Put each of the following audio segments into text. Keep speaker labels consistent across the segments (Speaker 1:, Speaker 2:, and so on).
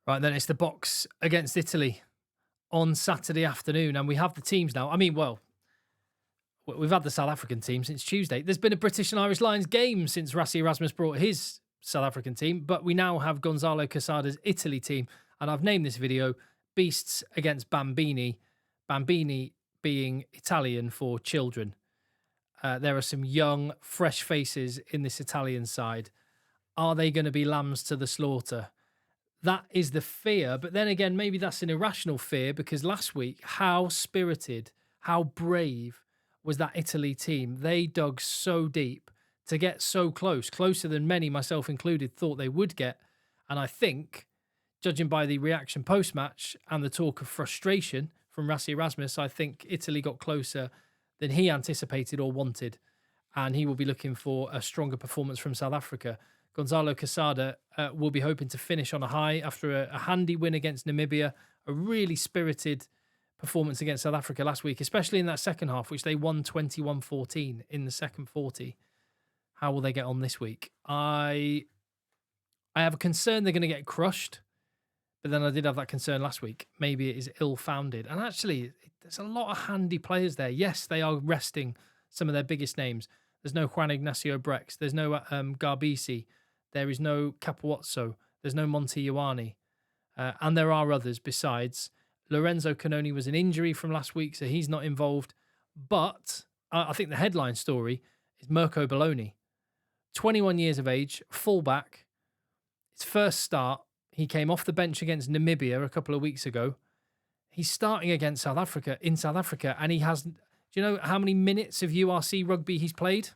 Speaker 1: Right, then it's the box against Italy on Saturday afternoon, and we have the teams now. I mean, well, we've had the South African team since Tuesday. There's been a British and Irish Lions game since Rassie Erasmus brought his South African team, but we now have Gonzalo Quesada's Italy team, and I've named this video Beasts against Bambini, Bambini being Italian for children. There are some young, fresh faces in this Italian side. Are they going to be lambs to the slaughter? That is the fear. But then again, maybe that's an irrational fear, because last week, how spirited, how brave was that Italy team? They dug so deep to get so close, closer than many, myself included, thought they would get. And I think, judging by the reaction post-match and the talk of frustration from Rassie Erasmus, I think Italy got closer than he anticipated or wanted. And he will be looking for a stronger performance from South Africa. Gonzalo Quesada will be hoping to finish on a high after a handy win against Namibia, a really spirited performance against South Africa last week, especially in that second half, which they won 21-14 in the second 40. How will they get on this week? I have a concern they're going to get crushed, but then I did have that concern last week. Maybe it is ill-founded. And actually, there's a lot of handy players there. Yes, they are resting some of their biggest names. There's no Juan Ignacio Brex. There's no Garbisi. There is no Capuozzo. There's no Monty Ioane. And there are others besides. Lorenzo Canoni was an injury from last week, so he's not involved. But I think the headline story is Mirko Belloni. 21 years of age, fullback. His first start, he came off the bench against Namibia a couple of weeks ago. He's starting against South Africa in South Africa, and he has... Do you know how many minutes of URC rugby he's played?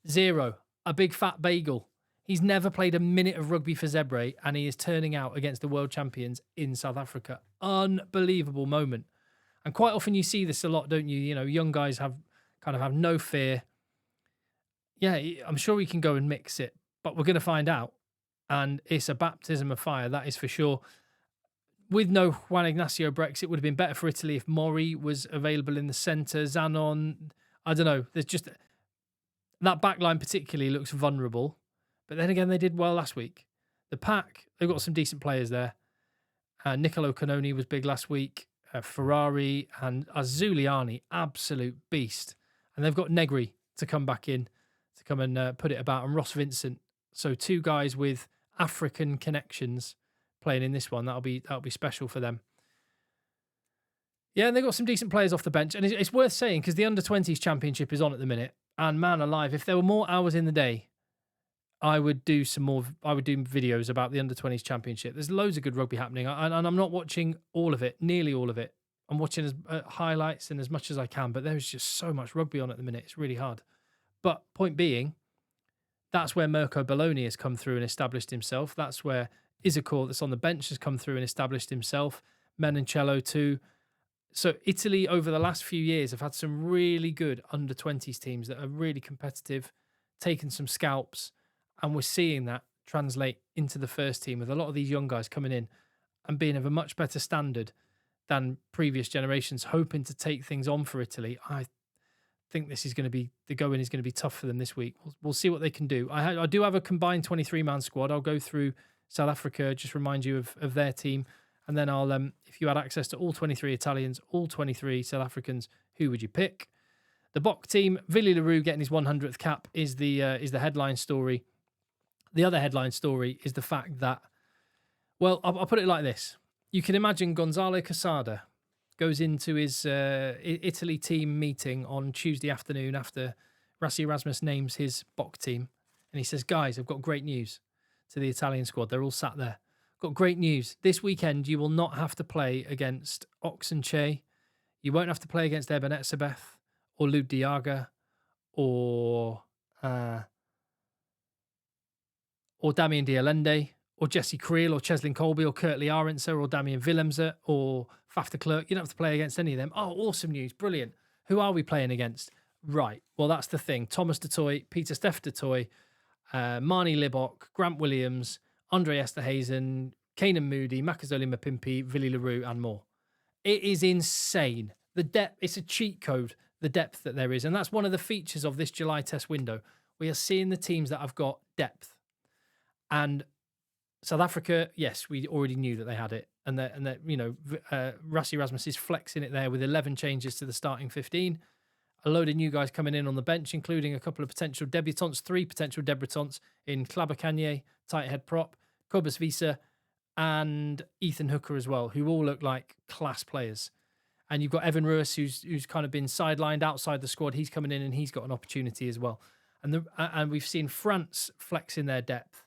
Speaker 1: 0. A big fat bagel. He's never played a minute of rugby for Zebre, and he is turning out against the world champions in South Africa. Unbelievable moment. And quite often you see this a lot, don't you? You know, young guys have no fear. Yeah, I'm sure he can go and mix it, but we're going to find out. And it's a baptism of fire, that is for sure. With no Juan Ignacio Brex, it would have been better for Italy if Mori was available in the centre. Zanon, I don't know. There's just... That back line particularly looks vulnerable. But then again, they did well last week. The pack, they've got some decent players there. Niccolo Canoni was big last week. Ferrari and Azzuri, absolute beast. And they've got Negri to come back in, to come and put it about. And Ross Vincent. So 2 guys with African connections playing in this one. That'll be special for them. Yeah, and they've got some decent players off the bench. And it's worth saying, because the Under-20s Championship is on at the minute. And man alive, if there were more hours in the day, I would do videos about the Under-20s Championship. There's loads of good rugby happening. And I'm not watching all of it, nearly all of it. I'm watching highlights and as much as I can. But there's just so much rugby on at the minute. It's really hard. But point being, that's where Mirko Belloni has come through and established himself. That's where Isakor, that's on the bench, has come through and established himself. Menoncello too. So Italy, over the last few years, have had some really good under-20s teams that are really competitive, taken some scalps, and we're seeing that translate into the first team with a lot of these young guys coming in and being of a much better standard than previous generations, hoping to take things on for Italy. I think this is going to be, the going is going to be tough for them this week. We'll see what they can do. I do have a combined 23-man squad. I'll go through South Africa, just remind you of their team. And then I'll, if you had access to all 23 Italians, all 23 South Africans, who would you pick? The Bok team, Willie le Roux getting his 100th cap is the headline story. The other headline story is the fact that, well, I'll put it like this. You can imagine Gonzalo Quesada goes into his Italy team meeting on Tuesday afternoon after Rassie Erasmus names his Bok team. And he says, guys, I've got great news to the Italian squad. They're all sat there. Got great news. This weekend, you will not have to play against Oxenche. You won't have to play against Eben Etzebeth or Lud Diaga or Damien Dialende or Jesse Creel or Cheslin Colby or Kurtley Arendse or Damien Willemse or Faf de Klerk. You don't have to play against any of them. Oh, awesome news. Brilliant. Who are we playing against? Right. Well, that's the thing. Thomas de Toy, Peter Steff de Toy, Marnie Libok, Grant Williams, Andre Esterhazen, Kanan Moody, Makazole Mapimpi, Willie le Roux, and more. It is insane. The depth, it's a cheat code, the depth that there is. And that's one of the features of this July test window. We are seeing the teams that have got depth. And South Africa, yes, we already knew that they had it, and that Rassie Rasmus is flexing it there with 11 changes to the starting 15. A load of new guys coming in on the bench, including a couple of potential debutants, 3 potential debutants in Klabakanye, tight head prop, Kobus Visa, and Ethan Hooker as well, who all look like class players. And you've got Evan Ruiz, who's kind of been sidelined outside the squad. He's coming in and he's got an opportunity as well. And we've seen France flex in their depth.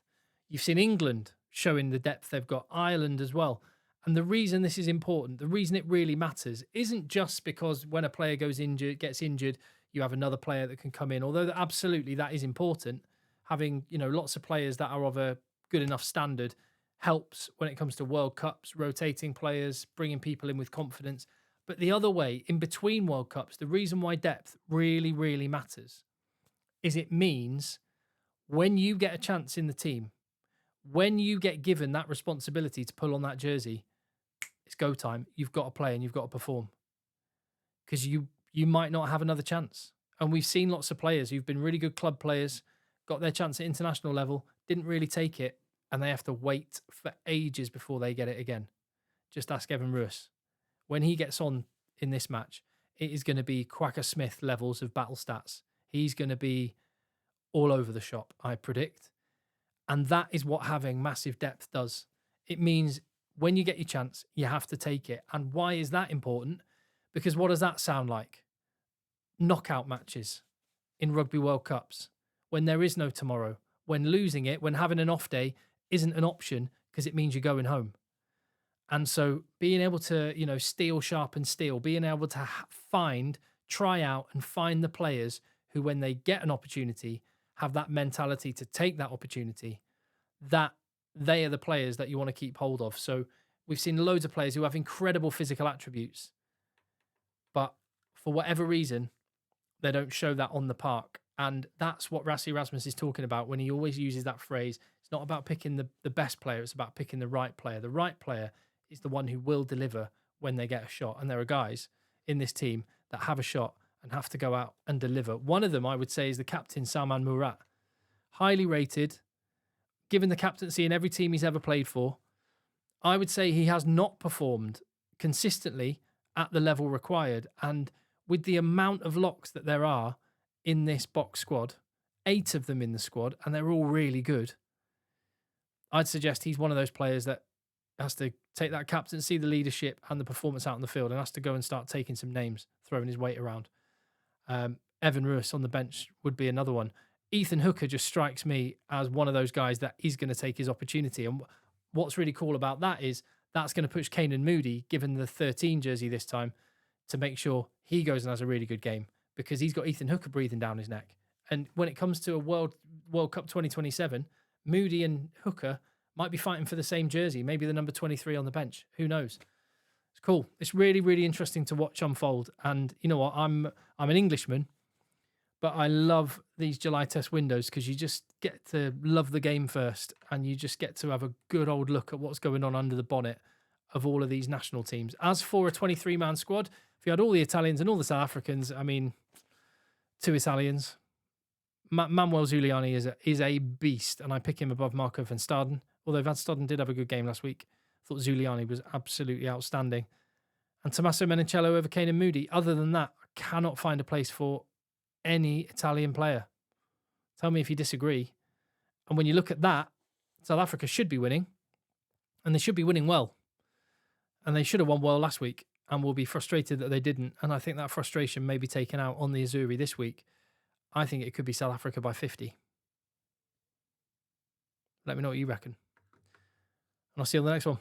Speaker 1: You've seen England showing the depth they've got, Ireland as well. And the reason this is important, the reason it really matters, isn't just because when a player gets injured, you have another player that can come in. Although absolutely that is important. Having lots of players that are of a good enough standard helps when it comes to World Cups, rotating players, bringing people in with confidence. But the other way, in between World Cups, the reason why depth really, really matters is it means when you get a chance in the team, when you get given that responsibility to pull on that jersey, it's go time. You've got to play and you've got to perform, because you might not have another chance. And we've seen lots of players who've been really good club players, got their chance at international level, didn't really take it, and they have to wait for ages before they get it again. Just ask Evan Ruiz. When he gets on in this match, it is going to be Quacker Smith levels of battle stats. He's going to be all over the shop, I predict. And that is what having massive depth does. It means when you get your chance, you have to take it. And why is that important? Because what does that sound like? Knockout matches in Rugby World Cups, when there is no tomorrow, when losing it, when having an off day isn't an option because it means you're going home. And so being able to, steel sharpen steel, being able to try out and find the players who, when they get an opportunity, have that mentality to take that opportunity, that they are the players that you want to keep hold of. So we've seen loads of players who have incredible physical attributes, but for whatever reason, they don't show that on the park. And that's what Rassie Rasmus is talking about when he always uses that phrase. It's not about picking the best player, it's about picking the right player. The right player is the one who will deliver when they get a shot. And there are guys in this team that have a shot and have to go out and deliver. One of them, I would say, is the captain, Salman Murat. Highly rated, given the captaincy in every team he's ever played for. I would say he has not performed consistently at the level required. And with the amount of locks that there are in this box squad, 8 of them in the squad, and they're all really good, I'd suggest he's one of those players that has to take that captaincy, the leadership, and the performance out on the field, and has to go and start taking some names, throwing his weight around. Evan Ruiz on the bench would be another one. Ethan Hooker just strikes me as one of those guys that is going to take his opportunity. And what's really cool about that is that's going to push Canan Moodie, given the 13 jersey this time, to make sure he goes and has a really good game, because he's got Ethan Hooker breathing down his neck. And when it comes to a World Cup 2027, Moodie and Hooker might be fighting for the same jersey, maybe the number 23 on the bench. Who knows? It's cool. It's really, really interesting to watch unfold. And you know what? I'm an Englishman, but I love these July test windows because you just get to love the game first, and you just get to have a good old look at what's going on under the bonnet of all of these national teams. As for a 23-man squad, if you had all the Italians and all the South Africans, I mean, 2 Italians. Manuel Zuliani is a beast, and I pick him above Marco van Staden. Although Van Staden did have a good game last week, I thought Zuliani was absolutely outstanding. And Tommaso Menicello over Canan Moodie. Other than that, I cannot find a place for any Italian player. Tell me if you disagree. And when you look at that, South Africa should be winning, and they should be winning well. And they should have won well last week, and will be frustrated that they didn't. And I think that frustration may be taken out on the Azzuri this week. I think it could be South Africa by 50. Let me know what you reckon. And I'll see you on the next one.